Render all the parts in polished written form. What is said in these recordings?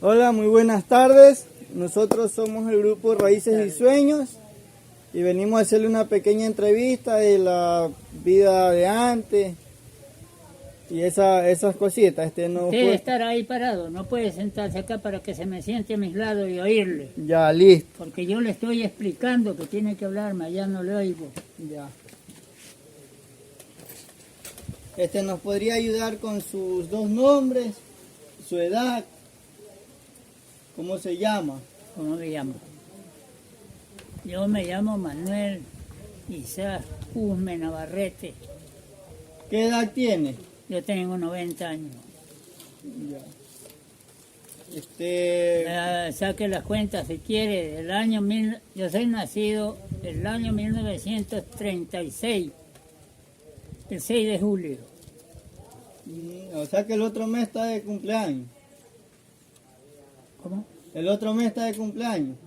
Hola, muy buenas tardes. Nosotros somos el grupo Raíces y Sueños y venimos a hacerle una pequeña entrevista de la vida de antes y esas cositas. No Debe puede estar ahí parado, no puede sentarse acá para que se me siente a mis lados y oírle. Ya, listo. Porque yo le estoy explicando que tiene que hablarme, allá no le oigo. Ya. Nos podría ayudar con sus dos nombres, su edad, cómo se llama. ¿Cómo me llamo? Yo me llamo Manuel Isaac Usme Navarrete. ¿Qué edad tiene? Yo tengo 90 años. Ya. Saque las cuentas si quiere. Yo soy nacido el año 1936, el 6 de julio. O sea que el otro mes está de cumpleaños. ¿Cómo? El otro mes está de cumpleaños.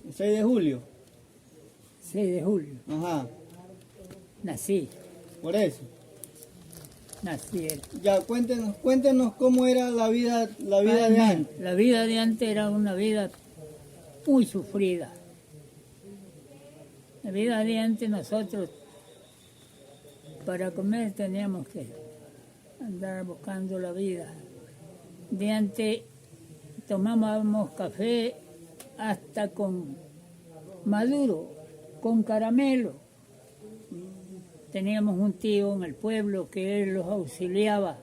El 6 de julio. 6 de julio. Ajá. Nací. Por eso. Nací. Ya, cuéntenos cómo era la vida de antes. La vida de antes era una vida muy sufrida. La vida de antes nosotros para comer teníamos que andar buscando la vida. De antes tomábamos café hasta con maduro, con caramelo. Teníamos un tío en el pueblo que él los auxiliaba.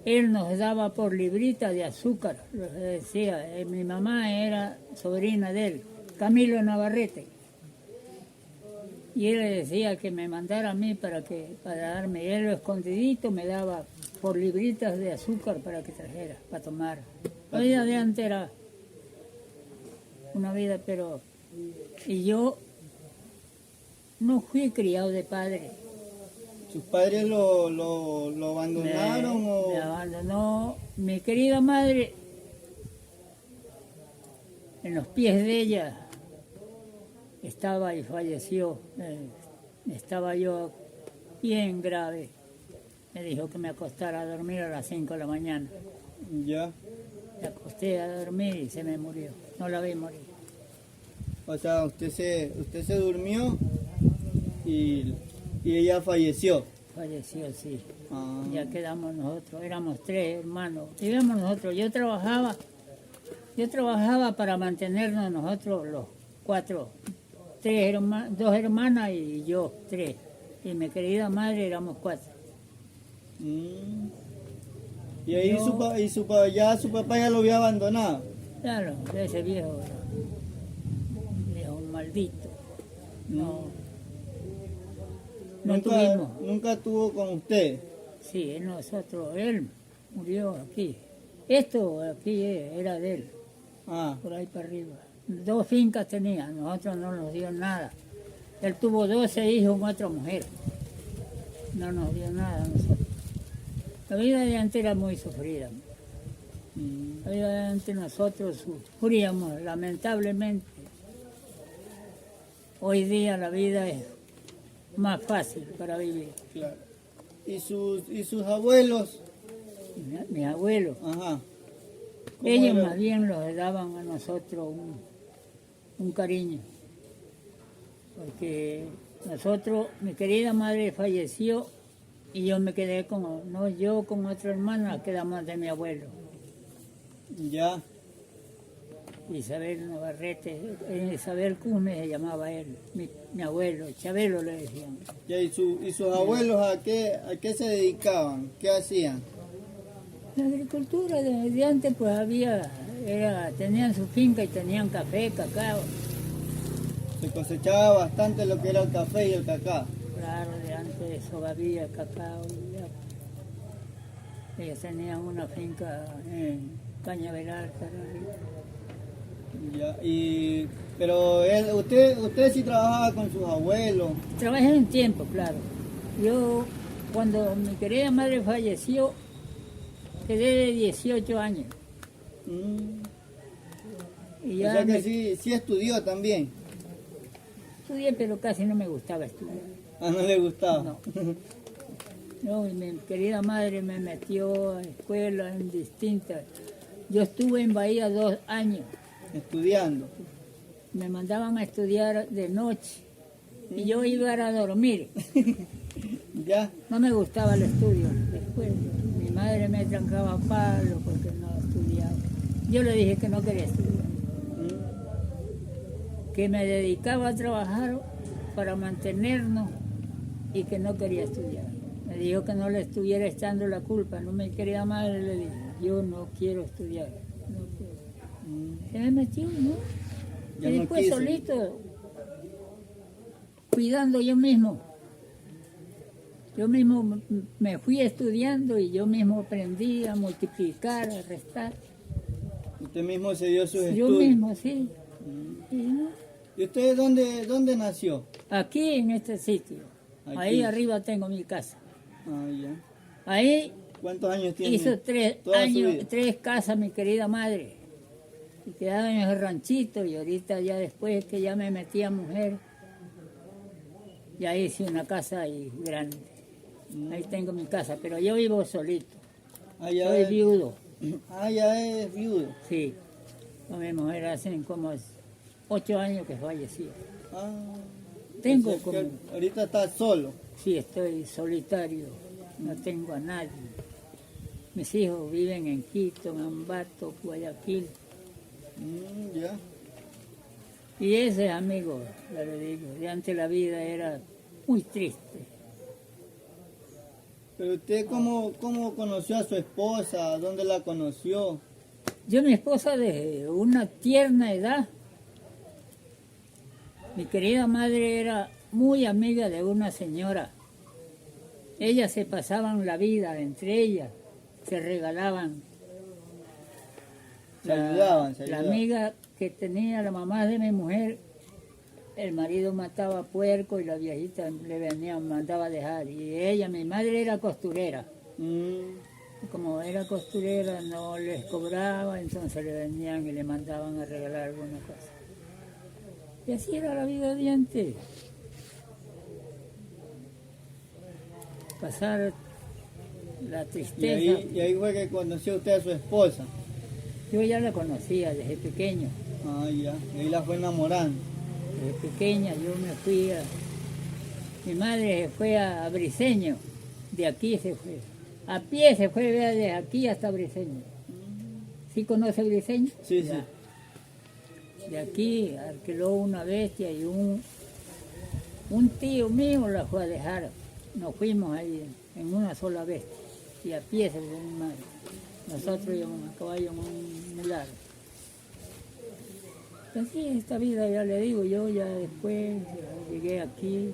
Él nos daba por librita de azúcar, les decía. Mi mamá era sobrina de él, Camilo Navarrete. Y él le decía que me mandara a mí para darme. Y él lo escondidito me daba por libritas de azúcar para que trajera, para tomar. La vida de antes era una vida, pero... Y yo no fui criado de padre. ¿Sus padres lo abandonaron o...? Me abandonó mi querida madre. En los pies de ella estaba y falleció. Estaba yo bien grave. Me dijo que me acostara a dormir a las 5 de la mañana. Ya. Me acosté a dormir y se me murió. No la vi morir. O sea, usted se durmió y ella falleció. Falleció, sí. Ah. Ya quedamos nosotros. Éramos 3 hermanos. Vivíamos nosotros. Yo trabajaba para mantenernos nosotros los 4. 2 hermanas y yo 3. Y mi querida madre éramos 4. Y ahí ya su papá ya lo había abandonado. Claro, ese viejo maldito. No tuvimos. Nunca tuvo con usted. Sí, él murió aquí. Esto aquí era de él. Ah. Por ahí para arriba. 2 fincas tenía, nosotros no nos dio nada. Él tuvo 12 hijos con otra mujer. No nos dio nada a nosotros. La vida de antes era muy sufrida. La vida de antes nosotros sufríamos, lamentablemente. Hoy día la vida es más fácil para vivir. Claro. ¿Y sus abuelos? Mis abuelos. Ajá. Ellos más bien los daban a nosotros un cariño. Porque nosotros, mi querida madre falleció y yo me quedé yo con otra hermana quedamos de mi abuelo. Ya. Isabel Navarrete, Isabel Cusme se llamaba él, mi abuelo, Chabelo le decían. Ya, ¿y sus abuelos a qué se dedicaban? ¿Qué hacían? La agricultura de antes pues tenían su finca y tenían café, cacao. Se cosechaba bastante lo que era el café y el cacao. Claro, de antes eso había cacao. Ellos tenían una finca en Cañaveral, Ya, pero usted sí trabajaba con sus abuelos. Trabajé un tiempo, claro. Yo, cuando mi querida madre falleció, quedé de 18 años. Y ya o sea que sí estudió también. Estudié, pero casi no me gustaba estudiar. Ah, ¿no le gustaba? No. No, y mi querida madre me metió a escuelas en distintas. Yo estuve en Bahía 2 años. Estudiando. Me mandaban a estudiar de noche y yo iba a dormir. Ya. No me gustaba el estudio. Después mi madre me trancaba palo porque no estudiaba. Yo le dije que no quería estudiar, que me dedicaba a trabajar para mantenernos y que no quería estudiar. Me dijo que no le estuviera echando la culpa, no me quería mal, le dije, yo no quiero estudiar. No quiero. Se me metió, ¿no? Ya Y no después quiso. solito, cuidando yo mismo. Yo mismo me fui estudiando y yo mismo aprendí a multiplicar, a restar. Usted mismo se dio sus Yo estudios. mismo, sí. Y, ¿no? ¿Y usted dónde nació? Aquí en este sitio. Aquí. Ahí arriba tengo mi casa. Ah, ya. Ahí ¿Cuántos años tiene? hizo 3 Toda su años, vida. 3 casas mi querida madre. Y quedaba en el ranchito y ahorita ya después que ya me metí a mujer, ya hice una casa ahí grande. Ahí tengo mi casa, pero yo vivo solito. Ah, ya Soy es, viudo, ya es viudo. sí. Con mi mujer hacen como 8 años que falleció. Ah, Tengo o sea que como, ahorita está solo. sí, estoy solitario, no tengo a nadie. Mis hijos viven en Quito, en Ambato, Guayaquil. Ya. Y ese amigo, ya le digo, de antes la vida era muy triste. Pero usted, ¿cómo conoció a su esposa? ¿Dónde la conoció? Yo, mi esposa, desde una tierna edad, mi querida madre era muy amiga de una señora. Ellas se pasaban la vida entre ellas, se regalaban. Se ayudaban. La amiga que tenía la mamá de mi mujer, el marido mataba puerco y la viejita le venía, mandaba a dejar. Y ella, mi madre, era costurera. Como era costurera, no les cobraba, entonces le venían y le mandaban a regalar alguna cosa. Y así era la vida de antes. Pasar la tristeza. Y ahí fue que conoció usted a su esposa. Yo ya la conocía desde pequeño. Ah, ya. Y ahí la fue enamorando. Desde pequeña yo me fui a... Mi madre se fue a Briceño, de aquí se fue. A pie se fue vea, de aquí hasta Briceño. ¿Sí conoce Briceño? Sí, Ya. De aquí alquiló una bestia y un tío mío la fue a dejar. Nos fuimos ahí en una sola bestia y a pie se fue mi madre. Nosotros íbamos a caballo en un mular. Y así esta vida, ya le digo, yo ya después ya llegué aquí,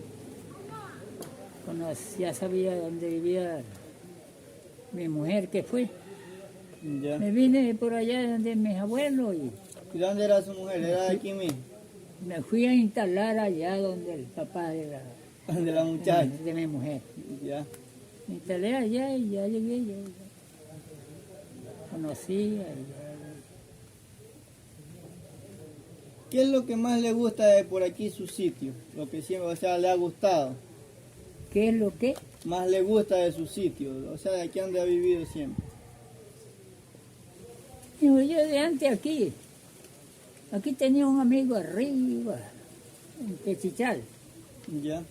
ya sabía dónde vivía mi mujer que fue. Ya. Me vine por allá donde mis abuelos y ¿Y dónde era su mujer? ¿Era de aquí mismo? me fui a instalar allá donde el papá De la muchacha. de mi mujer. Ya. Me instalé allá y ya llegué, ya conocí. ¿Qué es lo que más le gusta de por aquí su sitio? Lo que siempre, o sea, le ha gustado. ¿Qué es lo que? Más le gusta de su sitio, o sea, de aquí donde ha vivido siempre. Digo, yo de antes aquí tenía un amigo arriba, en Pechichal. Ya.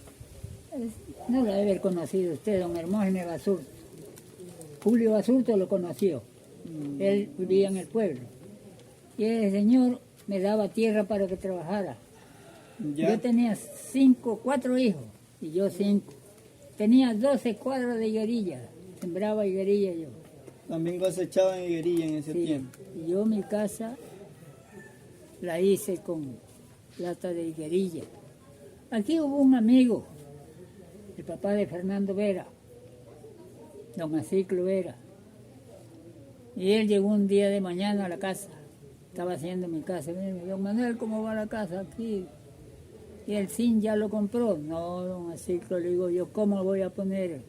No lo debe haber conocido usted, don Hermógenes Basurto. Julio Basurto lo conoció. Él vivía en el pueblo. Y ese señor me daba tierra para que trabajara. Ya. Yo tenía 4 hijos y yo 5. Tenía 12 cuadras de higuerilla. Sembraba higuerilla yo. También cosechaban higuerilla en ese Sí, tiempo. y yo mi casa la hice con plata de higuerilla. Aquí hubo un amigo, el papá de Fernando Vera, don Aciclo Vera. Y él llegó un día de mañana a la casa, estaba haciendo mi casa. Me dijo, don Manuel, ¿cómo va la casa aquí? Y el zinc ya lo compró. No, don Aciclo, le digo yo, ¿cómo voy a poner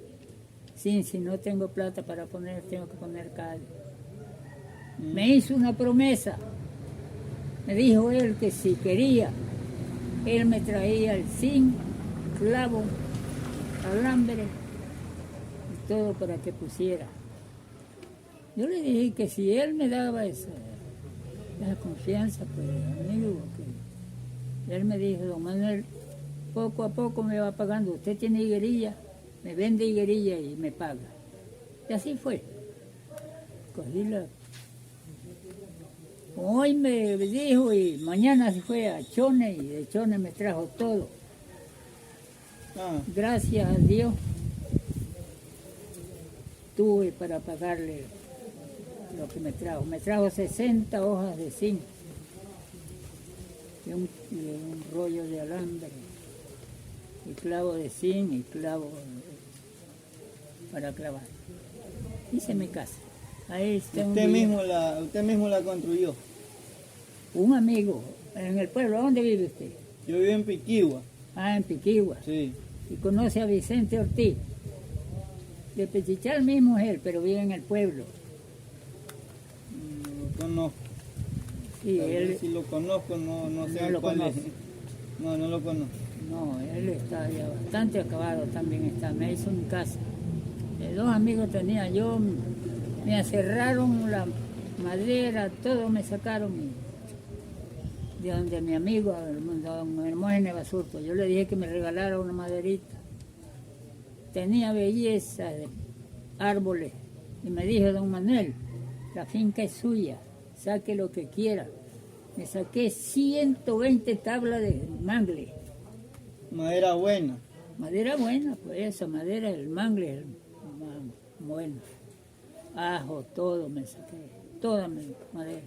zinc si no tengo plata para poner, tengo que poner cal? Me hizo una promesa. Me dijo él que si quería, él me traía el zinc, clavo, alambre y todo para que pusiera. Yo le dije que si él me daba esa confianza, pues amigo, que él me dijo, don Manuel, poco a poco me va pagando. Usted tiene higuerilla, me vende higuerilla y me paga. Y así fue. Cogí la... Hoy me dijo y mañana se fue a Chone y de Chone me trajo todo. Gracias a Dios tuve para pagarle lo que me trajo. Me trajo 60 hojas de zinc y un rollo de alambre y clavo de zinc y clavo para clavar. Hice mi casa. Ahí está usted mismo la construyó. Un amigo en el pueblo. ¿Dónde vive usted? Yo vivo en Piquigua. Ah, en Piquigua. Sí. Y conoce a Vicente Ortiz. De Pechichal mismo es él, pero vive en el pueblo. Lo conozco. Sí, él... Si lo conozco, no sé lo cuál conoce. es. No lo conozco. No, él está ya bastante acabado también está. Me hizo mi casa. Dos amigos tenía yo, me aserraron la madera, todo me sacaron de donde mi amigo, don Hermógenes Basurto. Yo le dije que me regalara una maderita. Tenía belleza de árboles. Y me dijo, don Manuel, la finca es suya, saque lo que quiera. Me saqué 120 tablas de mangle. Madera buena. Madera buena, pues esa madera, el mangle, bueno. Ajo, todo me saqué, toda mi madera.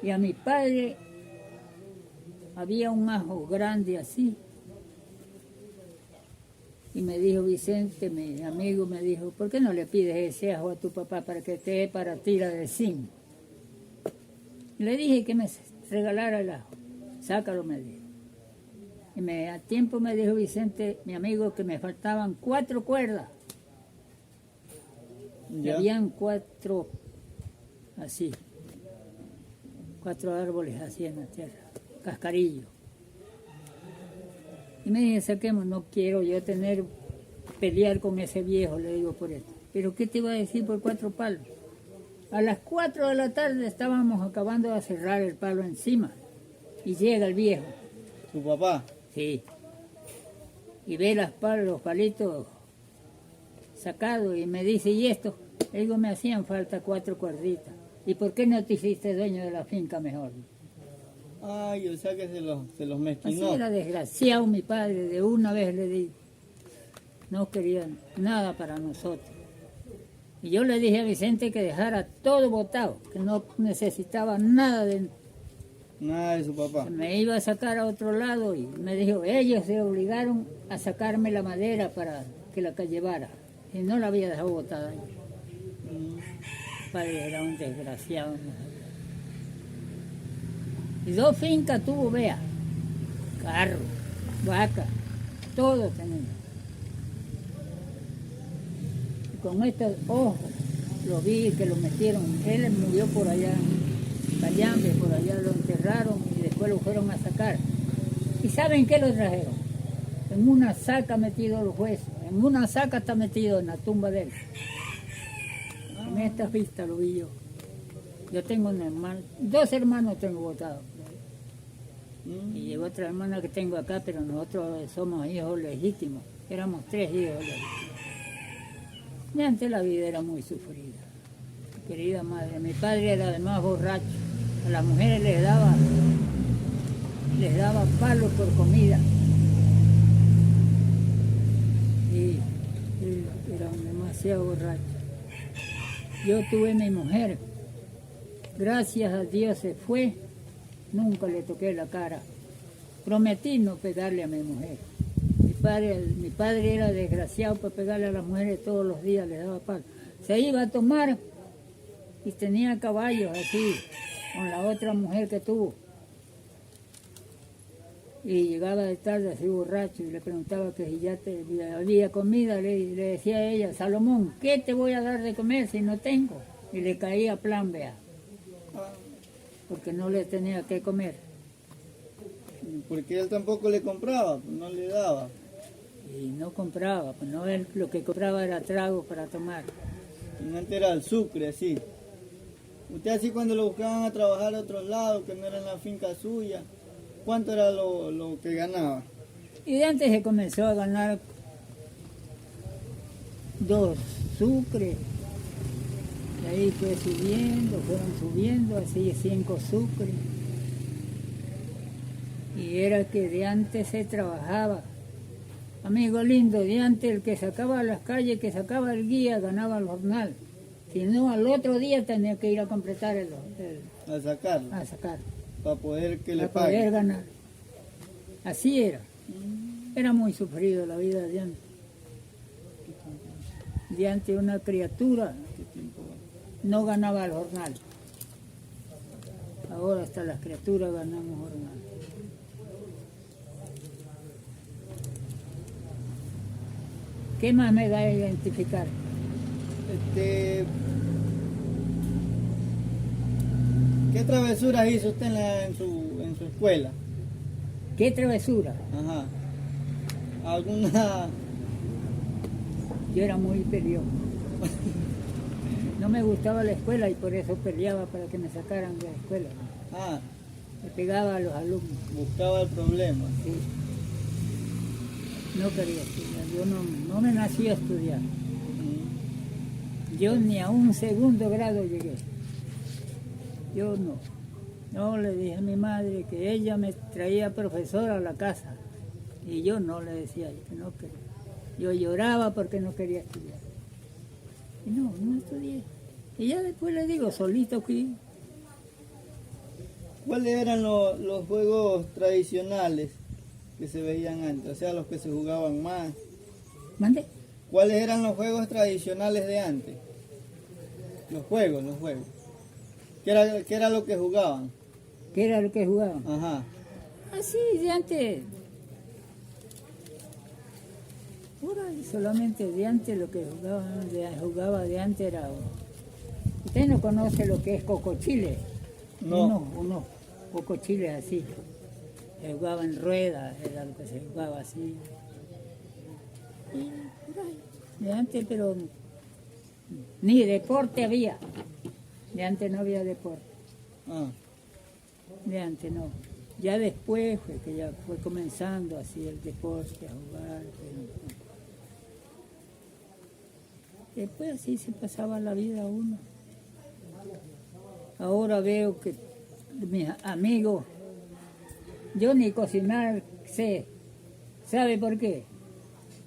Y a mi padre había un ajo grande así. Y me dijo Vicente, mi amigo, me dijo, ¿por qué no le pides ese ajo a tu papá para que te dé para tira de zinc? Le dije que me regalara el ajo. Sácalo, me dijo. Y a tiempo me dijo Vicente, mi amigo, que me faltaban 4 cuerdas. Y habían 4 así. 4 árboles así en la tierra. Cascarillo. Y me dije, saquemos, no quiero yo pelear con ese viejo, le digo por esto. Pero ¿qué te iba a decir por 4 palos? A las 4 de la tarde estábamos acabando de cerrar el palo encima. Y llega el viejo. ¿Tu papá? Sí. Y ve los palitos sacados y me dice, ¿y esto? Le digo, me hacían falta 4 cuerditas. ¿Y por qué no te hiciste dueño de la finca mejor? Ay, o sea que se los mezquinó. Así era desgraciado mi padre, de una vez le di. No querían nada para nosotros. Y yo le dije a Vicente que dejara todo botado, que no necesitaba nada de su papá. Me iba a sacar a otro lado y me dijo, ellos se obligaron a sacarme la madera para que la llevara. Y no la había dejado botada ahí. Mi padre era un desgraciado. Y 2 fincas tuvo, vea, carro, vaca, todo tenía. Y con estos ojos lo vi que lo metieron, él murió por allá, en Cayambe, por allá lo enterraron y después lo fueron a sacar. ¿Y saben qué lo trajeron? En una saca metido los huesos, en una saca está metido en la tumba de él. En esta vista lo vi yo. Yo tengo un hermano, 2 hermanos tengo botados. Y otra hermana que tengo acá, pero nosotros somos hijos legítimos. Éramos 3 hijos legítimos. Y antes la vida era muy sufrida. Querida madre, mi padre era además borracho. A las mujeres les daba palos por comida. Y él era demasiado borracho. Yo tuve mi mujer. Gracias a Dios se fue. Nunca le toqué la cara. Prometí no pegarle a mi mujer. Mi padre era desgraciado para pegarle a las mujeres todos los días, le daba palo. Se iba a tomar y tenía caballos así, con la otra mujer que tuvo. Y llegaba de tarde así borracho y le preguntaba que si ya había comida, le decía a ella, Salomón, ¿qué te voy a dar de comer si no tengo? Y le caía plan, vea. Porque no le tenía que comer. Porque él tampoco le compraba, no le daba. Y no compraba, pues no, él lo que compraba era trago para tomar. Antes era el Sucre, así. Usted así cuando lo buscaban a trabajar a otros lados, que no era en la finca suya, ¿cuánto era lo que ganaba? Y de antes se comenzó a ganar 2 sucres. Y ahí fue subiendo, fueron subiendo, así 5 sucres. Y era que de antes se trabajaba. Amigo lindo, de antes el que sacaba a las calles, que sacaba el guía, ganaba el jornal. Si no, al otro día tenía que ir a completar A sacarlo, a sacar, para poder que le para poder paguen. ganar. Así era. Era muy sufrido la vida de antes. De antes una criatura no ganaba el jornal. Ahora hasta las criaturas ganamos jornal. ¿Qué más me da a identificar? ¿Qué travesuras hizo usted en su escuela? ¿Qué travesura? Ajá. ¿Alguna? Yo era muy peleón. No me gustaba la escuela y por eso peleaba para que me sacaran de la escuela. Ah, Me pegaba a los alumnos. buscaba el problema. Sí. No quería estudiar. Yo no me nací a estudiar. Yo ni a un segundo grado llegué. Yo no. No, le dije a mi madre que ella me traía profesora a la casa. Y yo no le decía que no quería. Yo lloraba porque no quería estudiar. Y no estudié. Y ya después le digo, solito fui. ¿Cuáles eran los juegos tradicionales que se veían antes? O sea, los que se jugaban más. ¿Mande? ¿Cuáles eran los juegos tradicionales de antes? Los juegos. ¿Qué era lo que jugaban? ¿Qué era lo que jugaban? Ajá. Así de antes. Pura y solamente de antes lo que jugaba de antes era. Usted no conoce lo que es cocochile. No. Unos cocochiles así. Se jugaba en ruedas, era lo que se jugaba así. Y por ahí. De antes, pero ni deporte había. De antes no había deporte. Ah. De antes no. Ya después fue que ya fue comenzando así el deporte, a jugar. Pero después así se pasaba la vida uno. Ahora veo que mis amigos, yo ni cocinar sé. ¿Sabe por qué?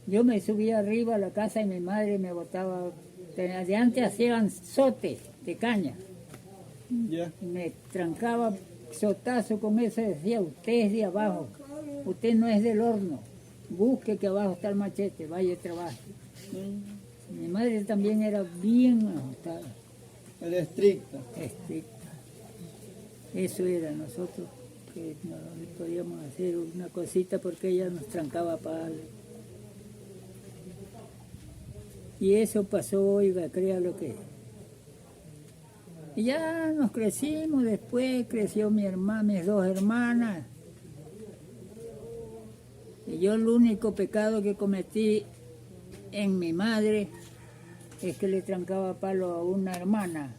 Yo me subía arriba a la casa y mi madre me botaba. De antes hacían sote de caña. Ya. Y me trancaba sotazo con eso y decía, usted es de abajo, usted no es del horno, busque que abajo está el machete, vaya y trabaje. Mi madre también era bien ajustada, Era estricta. estricta. Eso era nosotros, que no le podíamos hacer una cosita porque ella nos trancaba palo. Y eso pasó, oiga, crea lo que es. Y ya nos crecimos, después creció mi hermana, mis 2 hermanas. Y yo el único pecado que cometí en mi madre es que le trancaba palo a una hermana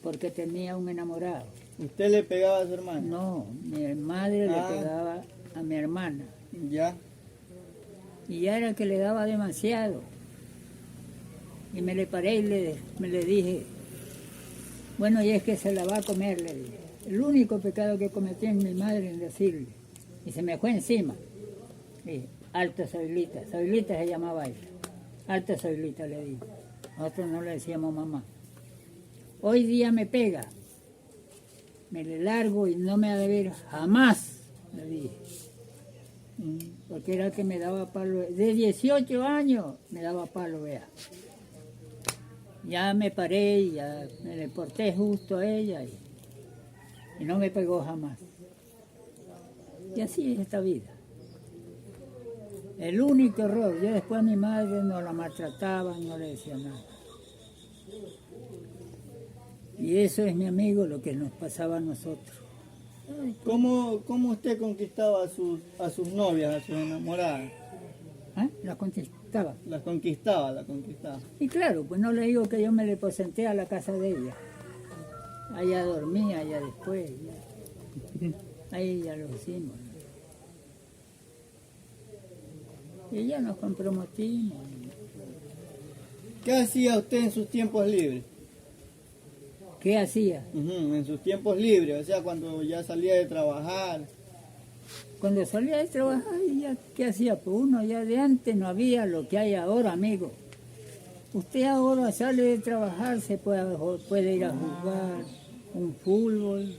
porque tenía un enamorado. ¿Usted le pegaba a su hermano? No, mi madre le pegaba a mi hermana. Ya. Y ya era que le daba demasiado. Y me le paré y me le dije, bueno, y es que se la va a comer, le dije. El único pecado que cometí en mi madre en decirle. Y se me fue encima. Y alto Zoilita se llamaba ella. Alto Zoilita le dije. Nosotros no le decíamos mamá. Hoy día me pega. Me le largo y no me ha de ver jamás, le dije. Porque era que me daba palo. De 18 años me daba palo, vea. Ya me paré y ya me le porté justo a ella y no me pegó jamás. Y así es esta vida. El único error, yo después a mi madre no la maltrataba, no le decía nada. Y eso es, mi amigo, lo que nos pasaba a nosotros. ¿Cómo usted conquistaba a sus novias, a sus enamoradas? ¿Ah? la conquistaba. La conquistaba, la conquistaba. Y claro, pues no le digo que yo me le presenté a la casa de ella. Allá dormía, allá después. Ahí ya lo hicimos. Y ya nos comprometimos. ¿Qué hacía usted en sus tiempos libres? ¿Qué hacía? En sus tiempos libres, o sea, cuando ya salía de trabajar. Cuando salía de trabajar, ya, ¿qué hacía? Pues uno ya de antes no había lo que hay ahora, amigo. Usted ahora sale de trabajar, se puede ir a jugar un fútbol.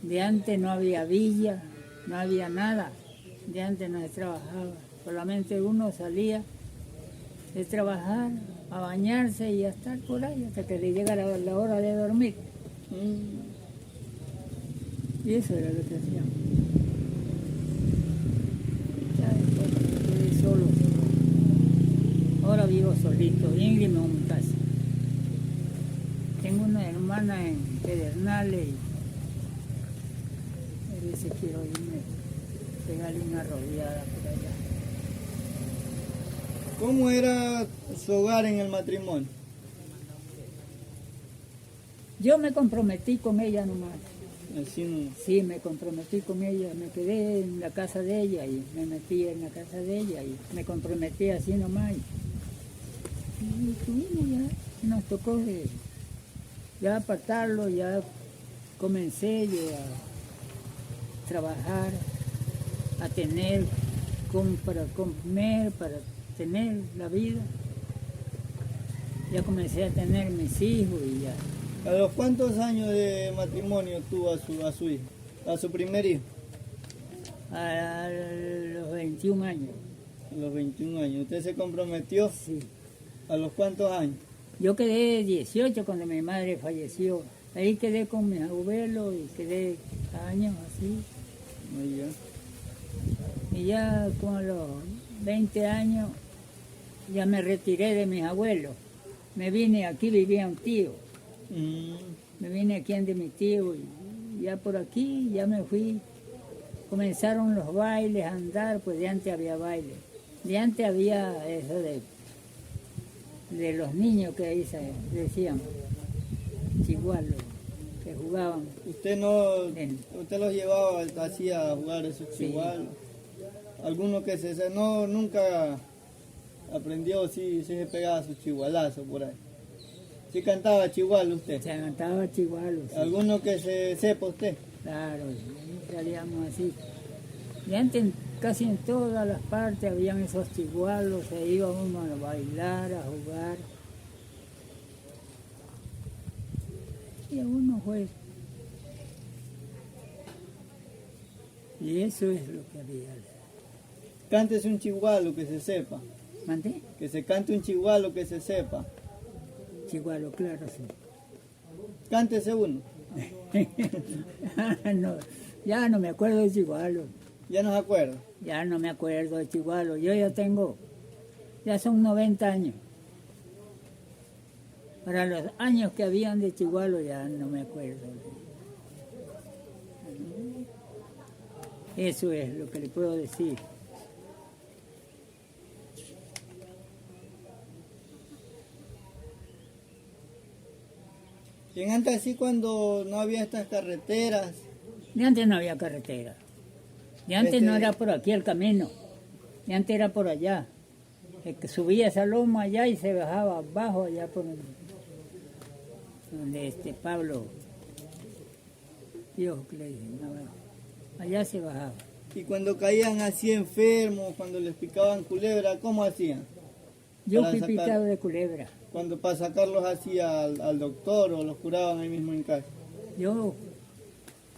De antes no había villa, no había nada. De antes no se trabajaba. Solamente uno salía de trabajar, a bañarse y a estar por ahí hasta que le llegara la hora de dormir. Y eso era lo que hacíamos. Ya después me quedé solo. Ahora vivo solito, Ingrid en mi casa. Tengo una hermana en Pedernales y a veces quiero irme, pegarle una rodeada por allá. ¿Cómo era su hogar en el matrimonio? Yo me comprometí con ella nomás. Así no. Sí, me comprometí con ella, me quedé en la casa de ella y me metí en la casa de ella y me comprometí así nomás. Y estuvimos ya, nos tocó ya apartarlo, ya comencé yo a trabajar, a tener para comer, para tener la vida. Ya comencé a tener mis hijos y ya. ¿A los cuántos años de matrimonio tuvo a su hijo? ¿A su primer hijo? A los 21 años. A los 21 años. ¿Usted se comprometió? Sí. ¿A los cuántos años? Yo quedé 18 cuando mi madre falleció. Ahí quedé con mis abuelos y quedé años así. Muy bien. Y ya con los 20 años ya me retiré de mis abuelos. Me vine aquí, vivía un tío. Me vine aquí de mi tío y ya por aquí ya me fui. Comenzaron los bailes a andar, pues de antes había baile. De antes había eso de los niños que ahí se decían, chigualos, que jugaban. ¿Usted usted los llevaba así a jugar esos chigualos? ¿Alguno que nunca aprendió si se pegaba su chigualazo por ahí? ¿Sí cantaba chigualo usted? Se cantaba chigualo. Sí. ¿Alguno que se sepa usted? Claro, salíamos así. Y antes casi en todas las partes habían esos chigualos, se iba uno a bailar, a jugar. Y uno fue. Y eso es lo que había. Cántese un chigualo que se sepa. ¿Mandé? Que se cante un chigualo que se sepa. Chigualo, claro, sí. Cántese uno. No, ya no me acuerdo de chigualo. ¿Ya no se acuerda? Ya no me acuerdo de chigualo. Yo ya son 90 años. Para los años que habían de chigualo ya no me acuerdo. Eso es lo que le puedo decir. Y antes así cuando no había estas carreteras. De antes no había carretera. De antes no era por aquí el camino. De antes era por allá. El que subía esa loma allá y se bajaba abajo allá por donde Pablo, Dios que le dicen, allá se bajaba. Y cuando caían así enfermos, cuando les picaban culebra, ¿cómo hacían? Yo fui picado de culebra. Cuando para sacarlos así al doctor o los curaban ahí mismo en casa. Yo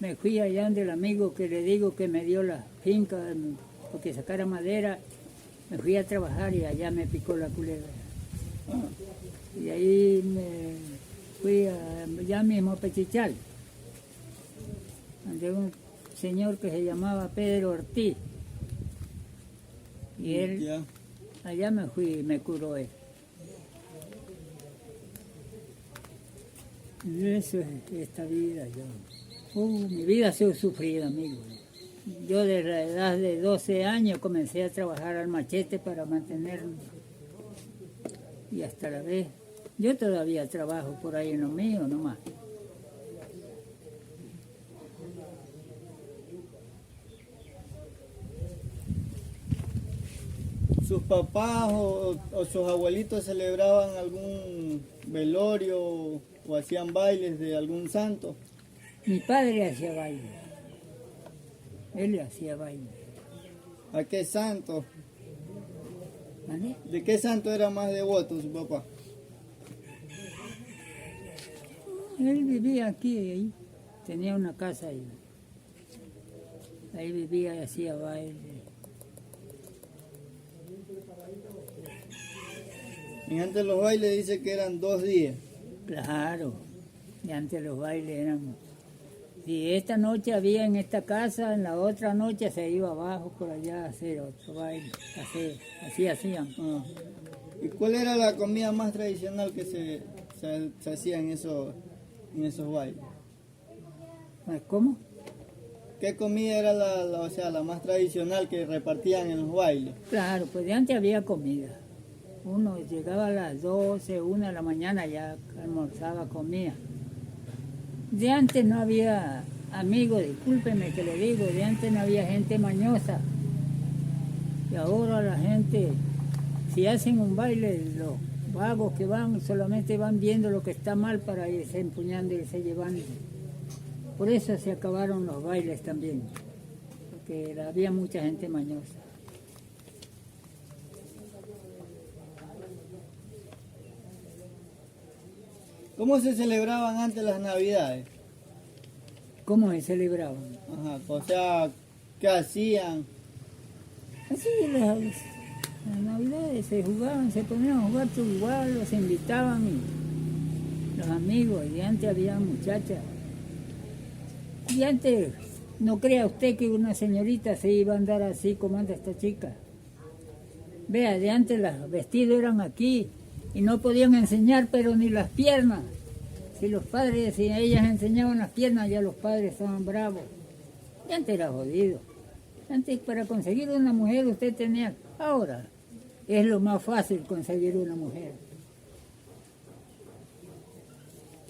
me fui allá donde el amigo que le digo que me dio la finca porque sacara madera. Me fui a trabajar y allá me picó la culebra. Y ahí me fui allá mismo a Pechichal, donde un señor que se llamaba Pedro Ortiz. Y él, allá me fui y me curó él. Y eso es esta vida. Mi vida ha sido sufrida, amigo. Yo de la edad de 12 años comencé a trabajar al machete para mantenerme. Y hasta la vez, yo todavía trabajo por ahí en lo mío nomás. ¿Sus papás o sus abuelitos celebraban algún velorio o hacían bailes de algún santo? Mi padre hacía baile. Él hacía baile. ¿A qué santo? ¿Vale? ¿De qué santo era más devoto su papá? Él vivía aquí, ahí. Tenía una casa ahí. Ahí vivía y hacía baile. Y antes los bailes dice que eran 2 días. Claro. Y antes los bailes eran... Si esta noche había en esta casa, en la otra noche se iba abajo por allá a hacer otro baile. Así hacían. Ah. ¿Y cuál era la comida más tradicional que se hacía en esos bailes? ¿Cómo? ¿Qué comida era o sea, la más tradicional que repartían en los bailes? Claro, pues de antes había comida. Uno llegaba a las 12, 1 de la mañana, ya almorzaba, comía. De antes no había, amigos, discúlpeme que le digo, de antes no había gente mañosa. Y ahora la gente, si hacen un baile, los vagos que van solamente van viendo lo que está mal para irse empuñando y irse llevando. Por eso se acabaron los bailes también, porque había mucha gente mañosa. ¿Cómo se celebraban antes las Navidades? ¿Cómo se celebraban? Ajá, o sea, ¿qué hacían? Así las Navidades se jugaban, se ponían a jugar igual, los invitaban y los amigos, y de antes había muchachas. Y antes, no crea usted que una señorita se iba a andar así como anda esta chica. Vea, de antes los vestidos eran aquí y no podían enseñar, pero ni las piernas. Si los padres, si ellas enseñaban las piernas, ya los padres estaban bravos. Y antes era jodido. Antes para conseguir una mujer usted tenía... Ahora es lo más fácil conseguir una mujer.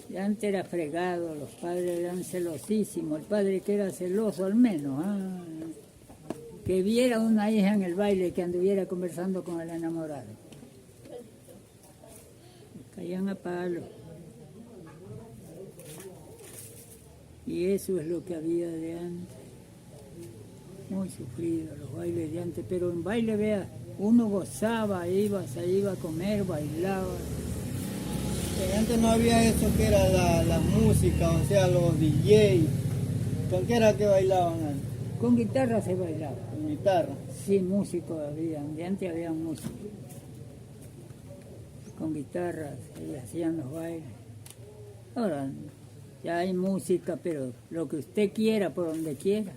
Y antes era fregado, los padres eran celosísimos. El padre que era celoso al menos. Que viera una hija en el baile que anduviera conversando con el enamorado. Caían a palo. Y eso es lo que había de antes. Muy sufrido los bailes de antes, pero en baile, vea, uno gozaba, se iba a comer, bailaba. Antes no había eso que era la música, o sea, los DJ. ¿Con qué era que bailaban antes? Con guitarra se bailaba. Con guitarra. Sí, músicos había, de antes había músicos. Con guitarras, y hacían los bailes. Ahora ya hay música, pero lo que usted quiera, por donde quiera.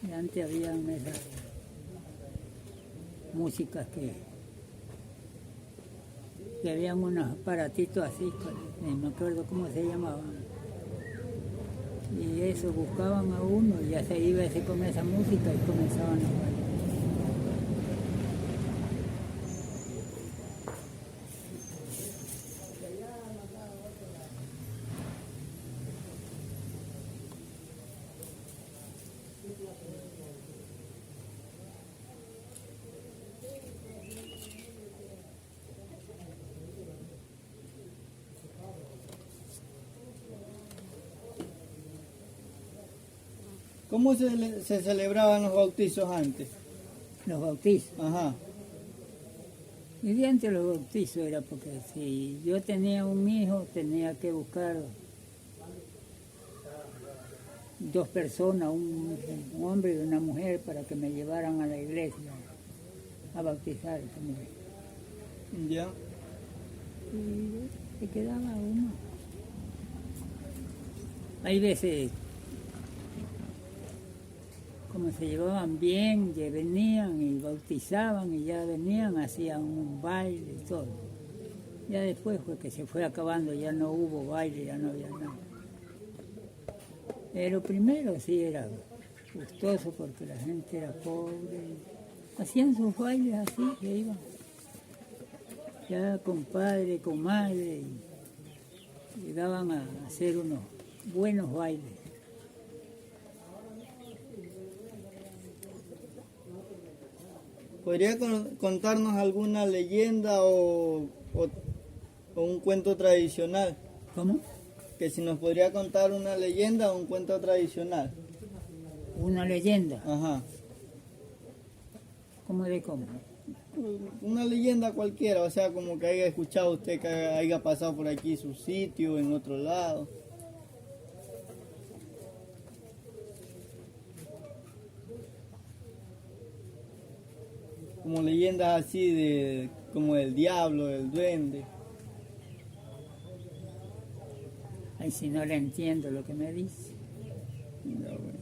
Y antes había esas músicas que habían unos aparatitos así, no me acuerdo cómo se llamaban. Y eso buscaban a uno y ya se iba ese con esa música y comenzaban a bailar. ¿Cómo se celebraban los bautizos antes? Los bautizos. Ajá. Y de antes los bautizos era porque si yo tenía un hijo tenía que buscar 2 personas, un hombre y una mujer, para que me llevaran a la iglesia a bautizar también. Ya. Y se quedaba uno. Hay veces, como se llevaban bien, ya venían y bautizaban y ya venían, hacían un baile y todo. Ya después fue que se fue acabando, ya no hubo baile, ya no había nada. Pero primero sí era gustoso porque la gente era pobre. Hacían sus bailes así, que iban. Ya compadre, comadre, y llegaban a hacer unos buenos bailes. ¿Podría contarnos alguna leyenda o un cuento tradicional? ¿Cómo? Que si nos podría contar una leyenda o un cuento tradicional. Una leyenda. Ajá. ¿Cómo de cómo? Una leyenda cualquiera, o sea, como que haya escuchado usted, que haya pasado por aquí su sitio, en otro lado. Como leyendas así como del diablo, del duende. Ay, si no le entiendo lo que me dice. Ya, bueno.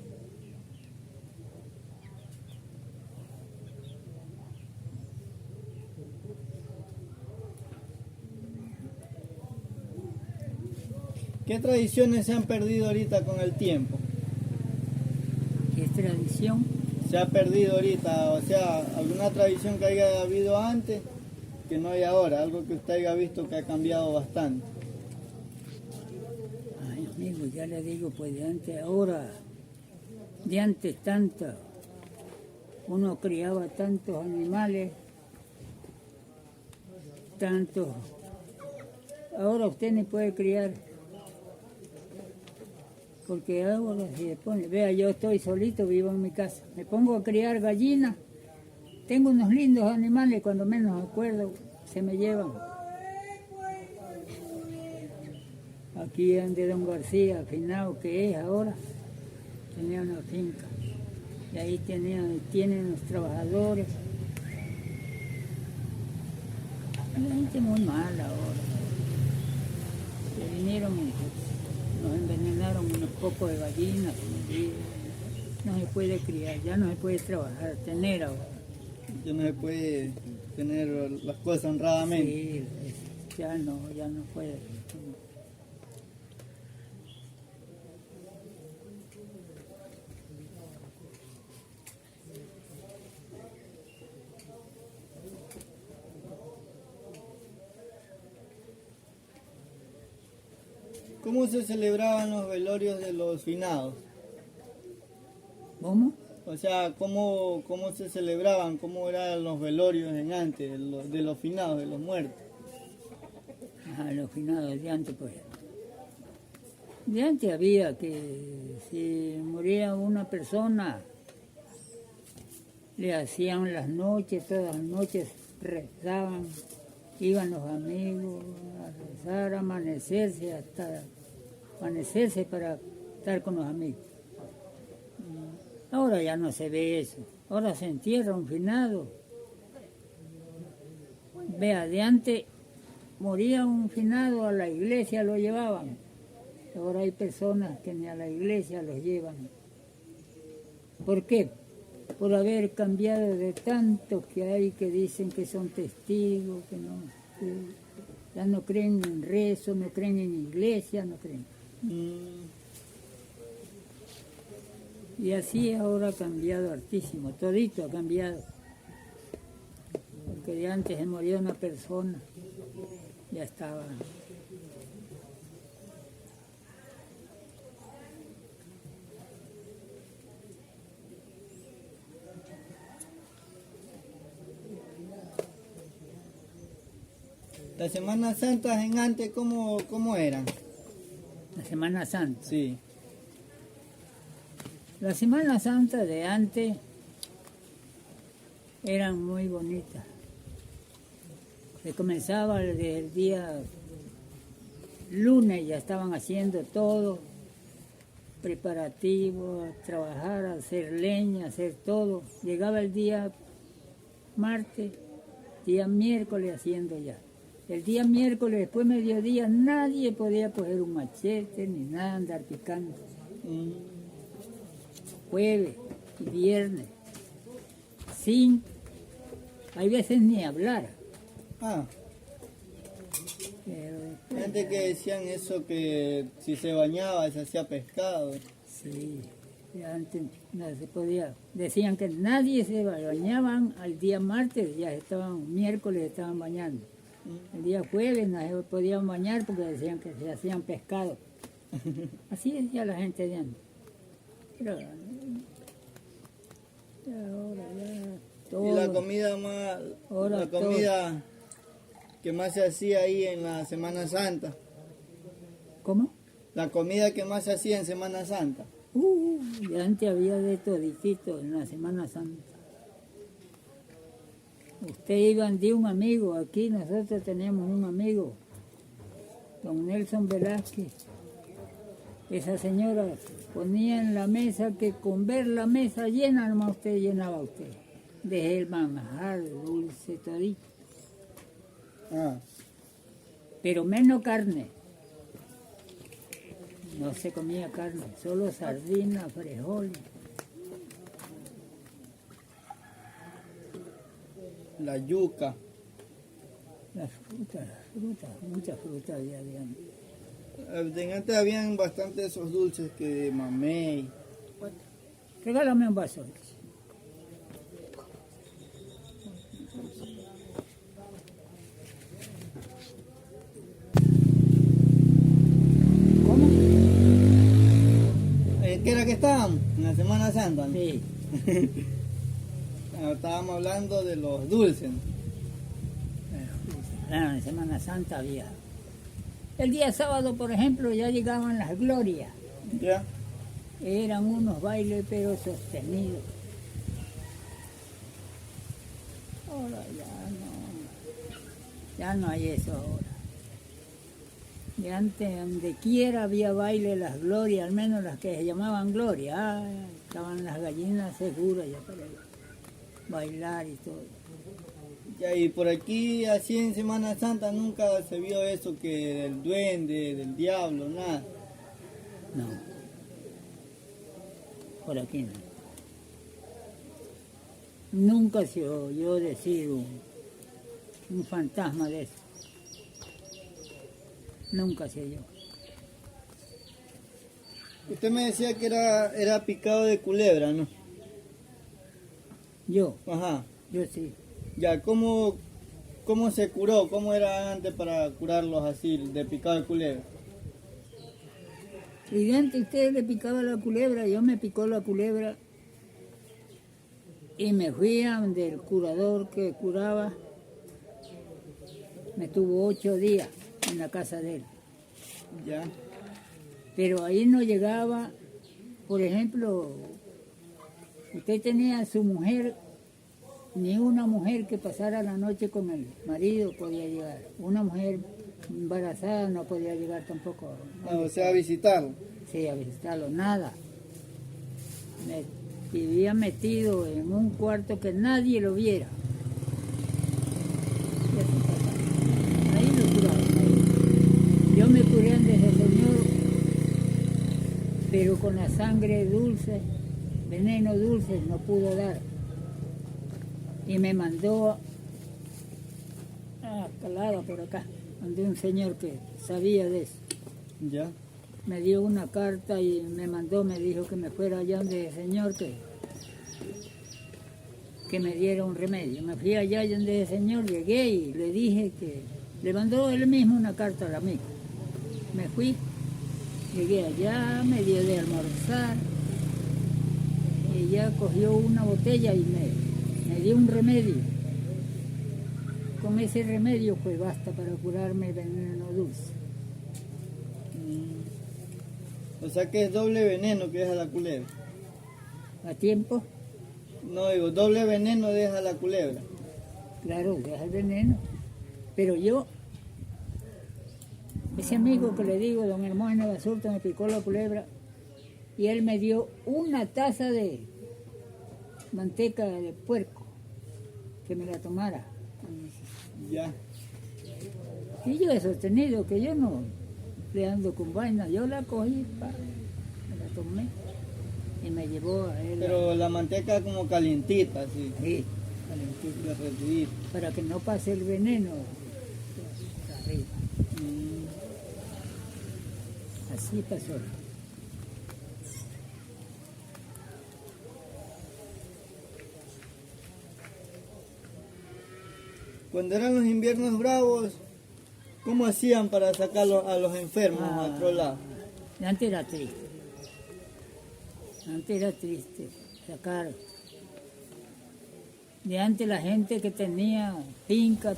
¿Qué tradiciones se han perdido ahorita con el tiempo? ¿Qué es tradición? Se ha perdido ahorita, o sea, alguna tradición que haya habido antes que no hay ahora, algo que usted haya visto que ha cambiado bastante. Ay, amigo, ya le digo, pues de antes ahora, de antes tanto, uno criaba tantos animales, tantos. Ahora usted ni puede criar. Porque ahora se pone, vea, yo estoy solito, vivo en mi casa, me pongo a criar gallinas, tengo unos lindos animales, cuando menos me acuerdo, se me llevan. Aquí donde don García, afinado que es ahora, tenía una finca, y ahí tienen los trabajadores. La gente muy mala ahora, se vinieron nos envenenaron unos pocos de gallinas, y no se puede criar, ya no se puede trabajar, tener ahora. Ya no se puede tener las cosas honradamente. Sí, ya no puede. ¿Cómo se celebraban los velorios de los finados? ¿Cómo? O sea, ¿cómo se celebraban? ¿Cómo eran los velorios en antes, de los finados, de los muertos? Ajá, los finados de antes, pues. De antes había que si moría una persona, le hacían las noches, todas las noches rezaban, iban los amigos a rezar, a amanecerse, hasta amanecerse para estar con los amigos. Ahora ya no se ve eso, ahora se entierra un finado. Vea, de antes moría un finado, a la iglesia lo llevaban. Ahora hay personas que ni a la iglesia los llevan. ¿Por qué? Por haber cambiado de tanto que hay que dicen que son testigos, que ya no creen en rezo, no creen en iglesia, no creen. Y así ahora ha cambiado hartísimo, todito ha cambiado. Porque de antes se moría una persona, ya estaba. Las Semanas Santas en antes, ¿cómo eran? La Semana Santa. Sí. La Semana Santa de antes eran muy bonitas. Se comenzaba desde el día lunes, ya estaban haciendo todo, preparativos, a trabajar, a hacer leña, a hacer todo. Llegaba el día martes, día miércoles haciendo ya. El día miércoles, después de mediodía, nadie podía coger un machete ni nada, andar picando. Jueves y viernes, sin, hay veces ni hablar. Pero Antes que decían eso, que si se bañaba se hacía pescado. sí, Ya antes no se podía. Decían que nadie se bañaban al día martes, ya estaban, miércoles estaban bañando. El día jueves no se podían bañar porque decían que se hacían pescado. Así decía la gente de antes. Pero ahora ya todo. Y la comida más, Ahora la comida que más se hacía ahí en la Semana Santa. ¿Cómo? La comida que más se hacía en Semana Santa. Y antes había de toditito en la Semana Santa. Ustedes iban de un amigo, aquí nosotros teníamos un amigo, don Nelson Velázquez. Esa señora ponía en la mesa que con ver la mesa llena, nomás usted llenaba usted. Desde el manjar, dulce, todito. Ah, Pero menos carne. No se comía carne, solo sardinas, frijoles. la yuca. Las frutas, muchas frutas había de antes. En antes habían bastante esos dulces que mamey. Regálame un vaso. ¿Cómo? ¿En qué era que estábamos? En la Semana Santa, ¿no? Sí. Estábamos hablando de los dulces, ¿no? En Semana Santa había. El día sábado, por ejemplo, ya llegaban las glorias. ¿Ya? Eran unos bailes pero sostenidos. Ahora ya no hay eso ahora. De antes, donde quiera había baile, las glorias, al menos las que se llamaban glorias. Estaban las gallinas seguras ya para bailar y todo. Ya, y por aquí, así en Semana Santa, nunca se vio eso que del duende, del diablo, nada. No. Por aquí no. Nunca se oyó decir un fantasma de eso. Nunca se oyó. Usted me decía que era picado de culebra, ¿no? Yo Ajá. sí. Ya, ¿cómo se curó? ¿Cómo era antes para curarlos así, de picado de culebra? Y antes usted le picaba la culebra, yo me picó la culebra y me fui a donde el curador que curaba. Me tuvo 8 días en la casa de él. Ya. Pero ahí no llegaba, por ejemplo, usted tenía a su mujer, ni una mujer que pasara la noche con el marido podía llegar. Una mujer embarazada no podía llegar tampoco. O sea, a visitarlo. Sí, a visitarlo, nada. Me vivía metido en un cuarto que nadie lo viera. Y así pasaba. Ahí lo curaban. Ahí. Yo me curé ante el Señor, pero con la sangre dulce, veneno dulce, no pudo dar. Y me mandó a Calada por acá, donde un señor que sabía de eso. Ya. Me dio una carta y me mandó, me dijo que me fuera allá donde el señor que me diera un remedio. Me fui allá donde el señor, llegué y le dije que le mandó él mismo una carta al amigo. Me fui, llegué allá, me dio de almorzar, y ella cogió una botella y me dio un remedio. Con ese remedio pues basta para curarme el veneno dulce. O sea que es doble veneno que deja la culebra. A tiempo, No digo, doble veneno deja la culebra. claro, deja el veneno. Pero yo, ese amigo que le digo, don Hermógenes Basurto, me picó la culebra y él me dio una taza de manteca de puerco, que me la tomara. Ya. Y yo he sostenido que yo no le ando con vaina, yo la cogí, me la tomé y me llevó a él. Pero la manteca como calientita, así. Sí, calentita, Derretidita. para que no pase el veneno arriba. Así pasó. Cuando eran los inviernos bravos, ¿cómo hacían para sacar a los enfermos a otro lado? Antes era triste. Antes era triste sacar. De antes la gente que tenía finca,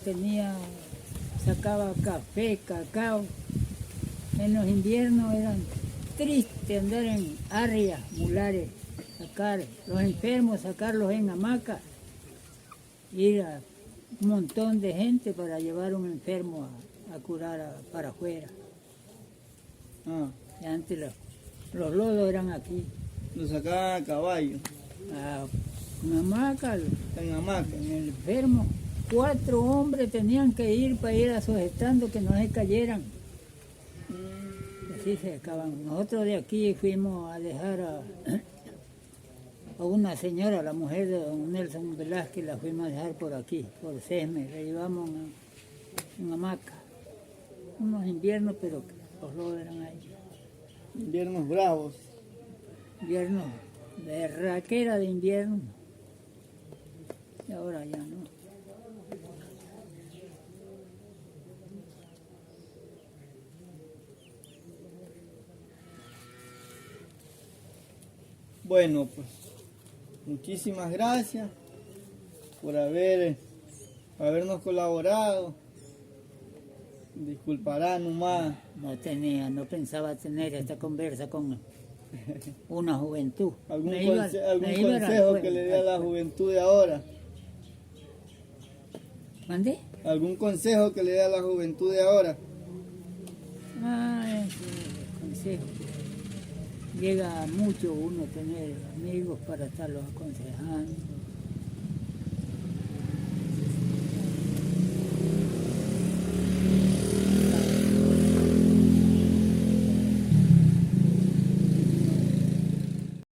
sacaba café, cacao. En los inviernos eran tristes andar en arrias, mulares, sacar los enfermos, sacarlos en hamacas, ir a un montón de gente para llevar un enfermo a curar para afuera. Ah, Y antes los lodos eran aquí, lo sacaban a caballo, una hamaca, en hamaca. en el enfermo. 4 hombres tenían que ir para ir sujetando que no se cayeran. Así se acaban. Nosotros de aquí fuimos a dejar a una señora, la mujer de don Nelson Velázquez, la fuimos a dejar por aquí, por Sesme, la llevamos en hamaca. Unos inviernos, pero los lodos eran ahí. Inviernos bravos. Invierno, berraquera de invierno. Y ahora ya no. Bueno, pues muchísimas gracias por habernos colaborado. Disculpará nomás. No pensaba tener esta conversa con una juventud. ¿Algún Me iba- algún me iba a la consejo escuela. que le dé a la juventud de ahora? ¿Mandé? ¿Algún consejo que le dé a la juventud de ahora? Ese consejo. Llega mucho uno tener amigos para estarlos aconsejando.